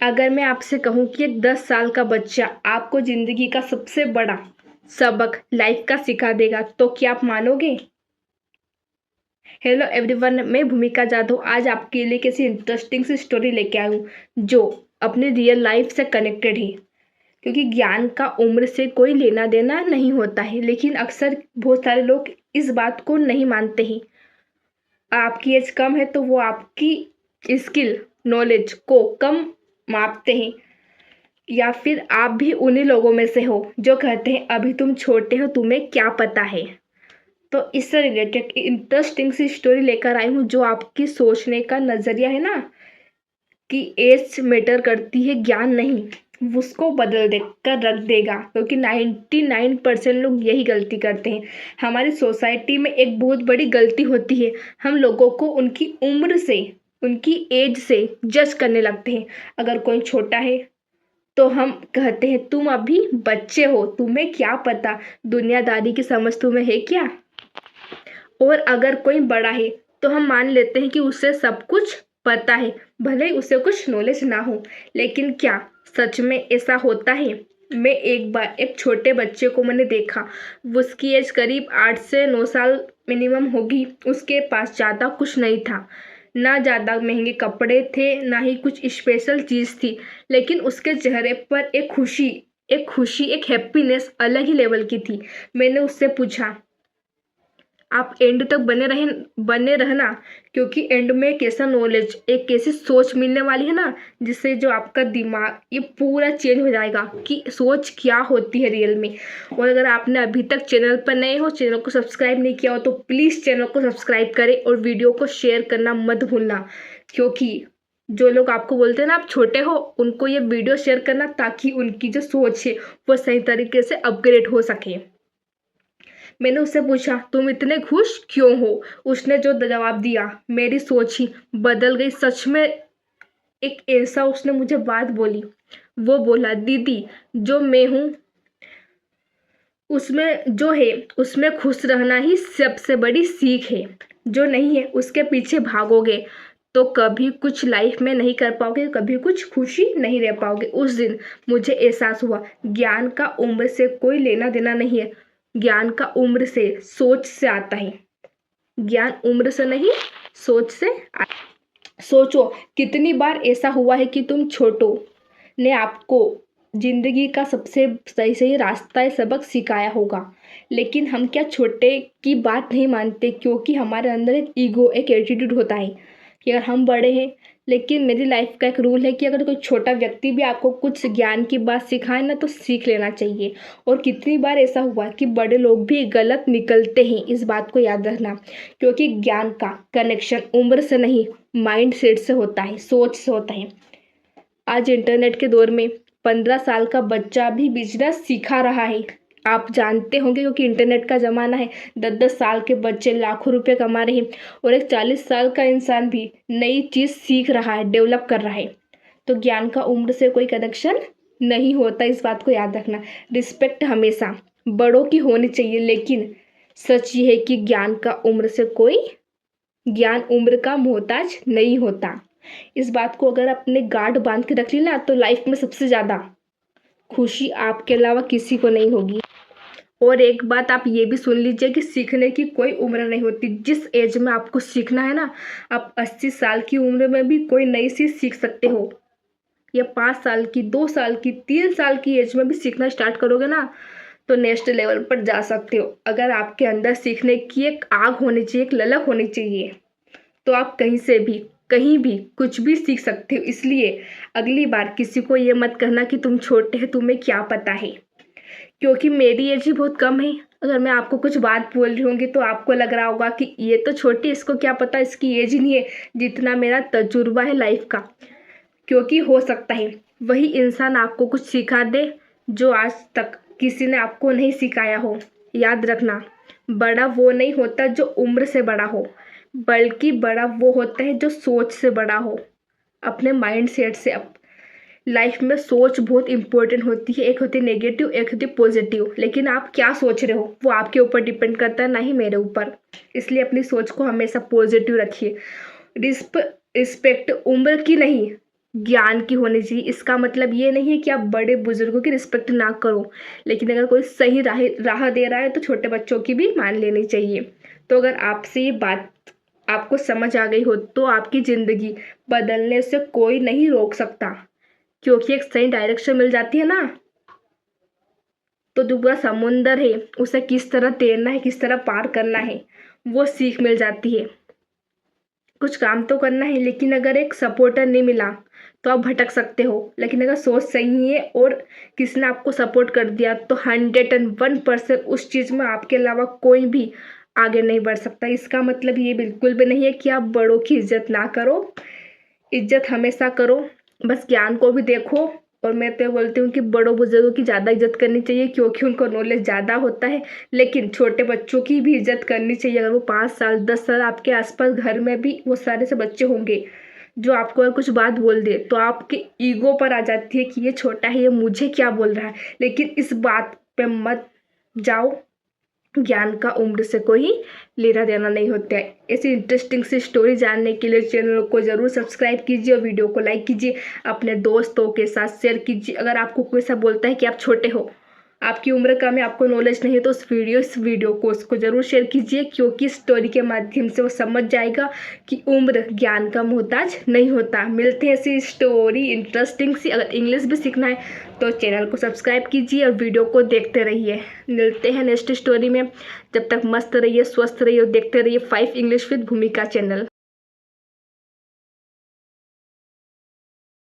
अगर मैं आपसे कहूँ कि एक 10 साल का बच्चा आपको ज़िंदगी का सबसे बड़ा सबक लाइफ का सिखा देगा, तो क्या आप मानोगे? हेलो एवरीवन, मैं भूमिका जाधव आज आपके लिए किसी इंटरेस्टिंग सी स्टोरी लेके आई हूँ जो अपनी रियल लाइफ से कनेक्टेड है। क्योंकि ज्ञान का उम्र से कोई लेना देना नहीं होता है, लेकिन अक्सर बहुत सारे लोग इस बात को नहीं मानते हैं। आपकी एज कम है तो वो आपकी स्किल नॉलेज को कम मापते हैं, या फिर आप भी उन्हीं लोगों में से हो जो कहते हैं अभी तुम छोटे हो, तुम्हें क्या पता है। तो इससे रिलेटेड इंटरेस्टिंग सी स्टोरी लेकर आई हूँ जो आपकी सोचने का नज़रिया है ना, कि एज मैटर करती है, ज्ञान नहीं, उसको बदल दे कर रख देगा। क्योंकि 99% लोग यही गलती करते हैं। हमारी सोसाइटी में एक बहुत बड़ी गलती होती है, हम लोगों को उनकी उम्र से, उनकी एज से जज करने लगते हैं। अगर कोई छोटा है तो हम कहते हैं तुम अभी बच्चे हो, तुम्हें क्या पता, दुनियादारी की समझ तुम्हें है क्या। और अगर कोई बड़ा है तो हम मान लेते हैं कि उसे सब कुछ पता है, भले ही उसे कुछ नॉलेज ना हो। लेकिन क्या सच में ऐसा होता है? मैं एक बार एक छोटे बच्चे को मैंने देखा। उसकी एज करीब 8 से 9 साल मिनिमम होगी। उसके पास ज़्यादा कुछ नहीं था, ना ज़्यादा महंगे कपड़े थे, ना ही कुछ स्पेशल चीज़ थी। लेकिन उसके चेहरे पर एक खुशी, एक हैप्पीनेस अलग ही लेवल की थी। मैंने उससे पूछा, आप एंड तक बने रहना, क्योंकि एंड में एक ऐसा नॉलेज, एक ऐसी सोच मिलने वाली है ना, जिससे जो आपका दिमाग ये पूरा चेंज हो जाएगा कि सोच क्या होती है रियल में। और अगर आपने अभी तक चैनल पर नए हो, चैनल को सब्सक्राइब नहीं किया हो, तो प्लीज़ चैनल को सब्सक्राइब करें और वीडियो को शेयर करना मत भूलना। क्योंकि जो लोग आपको बोलते हैं ना आप छोटे हो, उनको ये वीडियो शेयर करना, ताकि उनकी जो सोच है वो सही तरीके से अपग्रेड हो सके। मैंने उससे पूछा, तुम इतने खुश क्यों हो? उसने जो जवाब दिया, मेरी सोच ही बदल गई सच में। एक ऐसा उसने मुझे बात बोली। वो बोला, दीदी, जो मैं हूँ उसमें जो है उसमें खुश रहना ही सबसे बड़ी सीख है। जो नहीं है उसके पीछे भागोगे तो कभी कुछ लाइफ में नहीं कर पाओगे, कभी कुछ खुशी नहीं रह पाओगे। उस दिन मुझे एहसास हुआ, ज्ञान का उम्र से कोई लेना देना नहीं है। ज्ञान का उम्र से, सोच से आता है। ज्ञान उम्र से नहीं, सोच से सोचो कितनी बार ऐसा हुआ है कि तुम छोटों ने आपको जिंदगी का सबसे सही सही रास्ता सबक सिखाया होगा। लेकिन हम क्या छोटे की बात नहीं मानते? क्योंकि हमारे अंदर एक ईगो, एक एटीट्यूड होता है कि अगर हम बड़े हैं। लेकिन मेरी लाइफ का एक रूल है कि अगर कोई छोटा व्यक्ति भी आपको कुछ ज्ञान की बात सिखाए ना, तो सीख लेना चाहिए। और कितनी बार ऐसा हुआ कि बड़े लोग भी गलत निकलते हैं, इस बात को याद रखना। क्योंकि ज्ञान का कनेक्शन उम्र से नहीं, माइंड सेट से होता है, सोच से होता है। आज इंटरनेट के दौर में 15 साल का बच्चा भी बिजनेस सिखा रहा है। आप जानते होंगे, क्योंकि इंटरनेट का ज़माना है। 10-10 साल के बच्चे लाखों रुपए कमा रहे हैं, और एक 40 साल का इंसान भी नई चीज़ सीख रहा है, डेवलप कर रहा है। तो ज्ञान का उम्र से कोई कनेक्शन नहीं होता, इस बात को याद रखना। रिस्पेक्ट हमेशा बड़ों की होनी चाहिए, लेकिन सच ये है कि ज्ञान उम्र का मोहताज नहीं होता। इस बात को अगर अपने गांठ बांध के रख ली ना, तो लाइफ में सबसे ज़्यादा खुशी आपके अलावा किसी को नहीं होगी। और एक बात आप ये भी सुन लीजिए कि सीखने की कोई उम्र नहीं होती। जिस एज में आपको सीखना है ना, आप 80 साल की उम्र में भी कोई नई चीज़ सीख सकते हो, या 5 साल की, 2 साल की, 3 साल की एज में भी सीखना स्टार्ट करोगे ना, तो नेक्स्ट लेवल पर जा सकते हो। अगर आपके अंदर सीखने की एक आग होनी चाहिए, एक ललक होनी चाहिए, तो आप कहीं से भी, कहीं भी कुछ भी सीख सकते हो। इसलिए अगली बार किसी को ये मत कहना कि तुम छोटे हो, तुम्हें क्या पता है। क्योंकि मेरी एज ही बहुत कम है। अगर मैं आपको कुछ बात बोल रही होंगी तो आपको लग रहा होगा कि ये तो छोटी, इसको क्या पता, इसकी एज ही नहीं है जितना मेरा तजुर्बा है लाइफ का। क्योंकि हो सकता है वही इंसान आपको कुछ सिखा दे जो आज तक किसी ने आपको नहीं सिखाया हो। याद रखना, बड़ा वो नहीं होता जो उम्र से बड़ा हो, बल्कि बड़ा वो होता है जो सोच से बड़ा हो, अपने माइंड सेट से। लाइफ में सोच बहुत इंपॉर्टेंट होती है। एक होती है नेगेटिव, एक होती है पॉजिटिव। लेकिन आप क्या सोच रहे हो वो आपके ऊपर डिपेंड करता है, ना ही मेरे ऊपर। इसलिए अपनी सोच को हमेशा पॉजिटिव रखिए। रिस्पेक्ट उम्र की नहीं, ज्ञान की होनी चाहिए। इसका मतलब ये नहीं है कि आप बड़े बुजुर्गों की रिस्पेक्ट ना करो, लेकिन अगर कोई सही राह राह दे रहा है तो छोटे बच्चों की भी मान लेनी चाहिए। तो अगर आपसे ये बात आपको समझ आ गई हो तो आपकी ज़िंदगी बदलने से कोई नहीं रोक सकता, क्योंकि एक सही डायरेक्शन मिल जाती है ना, तो जो पूरा समुंदर है उसे किस तरह तैरना है, किस तरह पार करना है, वो सीख मिल जाती है। कुछ काम तो करना है, लेकिन अगर एक सपोर्टर नहीं मिला तो आप भटक सकते हो। लेकिन अगर सोच सही है और किसी ने आपको सपोर्ट कर दिया तो 101% उस चीज़ में आपके अलावा कोई भी आगे नहीं बढ़ सकता। इसका मतलब ये बिल्कुल भी नहीं है कि आप बड़ों की इज्जत ना करो, इज्जत हमेशा करो। बस ज्ञान को भी देखो। और मैं तो बोलती हूँ कि बड़ों बुजुर्गों की ज़्यादा इज्जत करनी चाहिए, क्योंकि उनको नॉलेज ज़्यादा होता है। लेकिन छोटे बच्चों की भी इज्जत करनी चाहिए। अगर वो 5 साल 10 साल आपके आसपास घर में भी वो सारे से बच्चे होंगे जो आपको अगर कुछ बात बोल दे तो आपके ईगो पर आ जाती है कि ये छोटा है, ये मुझे क्या बोल रहा है। लेकिन इस बात पे मत जाओ। ज्ञान का उम्र से कोई लेना देना नहीं होता है। ऐसी इंटरेस्टिंग सी स्टोरी जानने के लिए चैनल को ज़रूर सब्सक्राइब कीजिए और वीडियो को लाइक कीजिए, अपने दोस्तों के साथ शेयर कीजिए। अगर आपको कोई सा बोलता है कि आप छोटे हो, आपकी उम्र कम है, आपको नॉलेज नहीं है, तो इस वीडियो को उसको ज़रूर शेयर कीजिए, क्योंकि स्टोरी के माध्यम से वो समझ जाएगा कि उम्र ज्ञान का मोहताज नहीं होता। मिलते हैं ऐसी स्टोरी इंटरेस्टिंग सी। अगर इंग्लिश भी सीखना है तो चैनल को सब्सक्राइब कीजिए और वीडियो को देखते रहिए। मिलते हैं नेक्स्ट स्टोरी में। जब तक मस्त रहिए, स्वस्थ रहिए और देखते रहिए 5 इंग्लिश विद भूमिका चैनल।